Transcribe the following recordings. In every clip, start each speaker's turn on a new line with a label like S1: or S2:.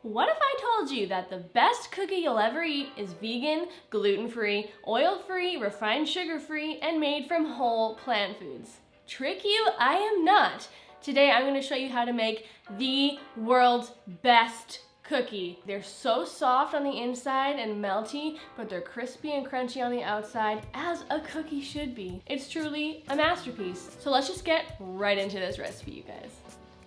S1: What if I told you that the best cookie you'll ever eat is vegan, gluten-free, oil-free, refined sugar-free, and made from whole plant foods? Trick you? I am not. Today I'm going to show you how to make the world's best cookie. They're so soft on the inside and melty, but they're crispy and crunchy on the outside, as a cookie should be. It's truly a masterpiece. So let's just get right into this recipe, you guys.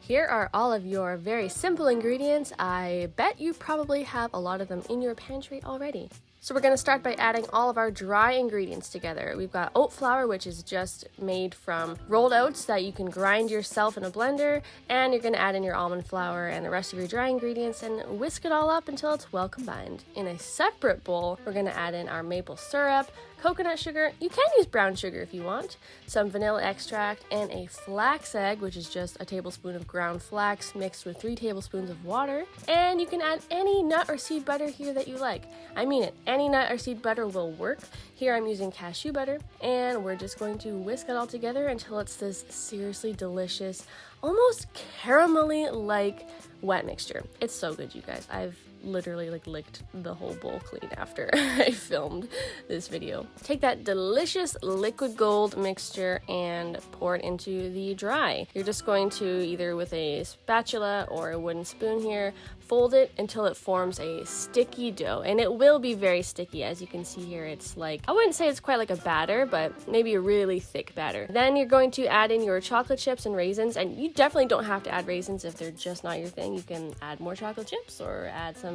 S1: Here are all of your very simple ingredients. I bet you probably have a lot of them in your pantry already. So we're going to start by adding all of our dry ingredients together. We've got oat flour, which is just made from rolled oats that you can grind yourself in a blender, and you're going to add in your almond flour and the rest of your dry ingredients and whisk it all up until it's well combined. In a separate bowl, we're going to add in our maple syrup, coconut sugar, you can use brown sugar if you want, some vanilla extract, and a flax egg, which is just a tablespoon of ground flax mixed with 3 tablespoons of water. And you can add any nut or seed butter here that you like. I mean it, any nut or seed butter will work. Here I'm using cashew butter, and we're just going to whisk it all together until it's this seriously delicious, almost caramelly like wet mixture. It's so good, you guys. I've literally licked the whole bowl clean after I filmed this video. Take that delicious liquid gold mixture and pour it into the dry. You're just going to, either with a spatula or a wooden spoon here, fold it until it forms a sticky dough, and it will be very sticky. As you can see here, it's like, I wouldn't say it's quite like a batter, but maybe a really thick batter. Then you're going to add in your chocolate chips and raisins, and you definitely don't have to add raisins if they're just not your thing. You can add more chocolate chips or add some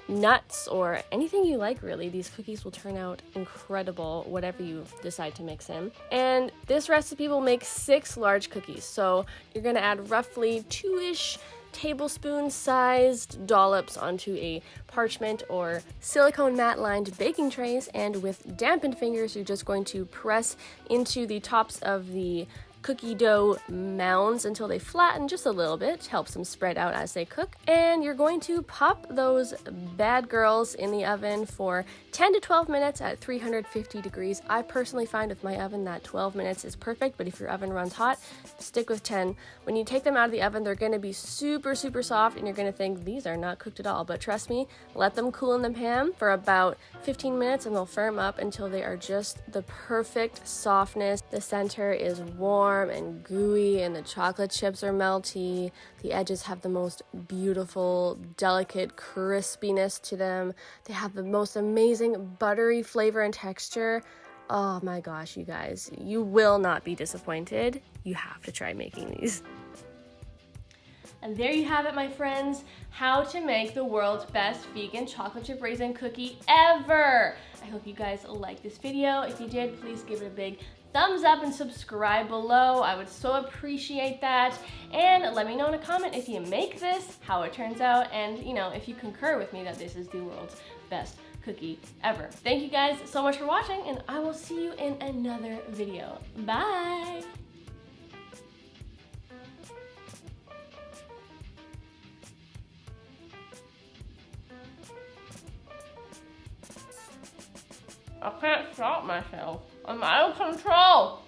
S1: nuts or anything you like, really. These cookies will turn out incredible, whatever you decide to mix in. And this recipe will make 6 large cookies, so you're gonna add roughly 2-ish tablespoon sized dollops onto a parchment or silicone mat lined baking trays, and with dampened fingers you're just going to press into the tops of the cookie dough mounds until they flatten just a little bit, helps them spread out as they cook. And you're going to pop those bad girls in the oven for 10 to 12 minutes at 350 degrees. I personally find with my oven that 12 minutes is perfect, but if your oven runs hot, stick with 10. When you take them out of the oven, they're going to be super soft, and you're going to think these are not cooked at all, but trust me, let them cool in the pan for about 15 minutes and they'll firm up until they are just the perfect softness. The center is warm and gooey, and the chocolate chips are melty. The edges have the most beautiful, delicate crispiness to them. They have the most amazing buttery flavor and texture. Oh my gosh, you guys, you will not be disappointed. You have to try making these. And there you have it, my friends, how to make the world's best vegan chocolate chip raisin cookie ever. I hope you guys liked this video. If you did, please give it a big thumbs up and subscribe below. I would so appreciate that. And let me know in a comment if you make this, how it turns out, and if you concur with me that this is the world's best cookie ever. Thank you guys so much for watching, and I will see you in another video. Bye! I can't stop myself. I'm out of control.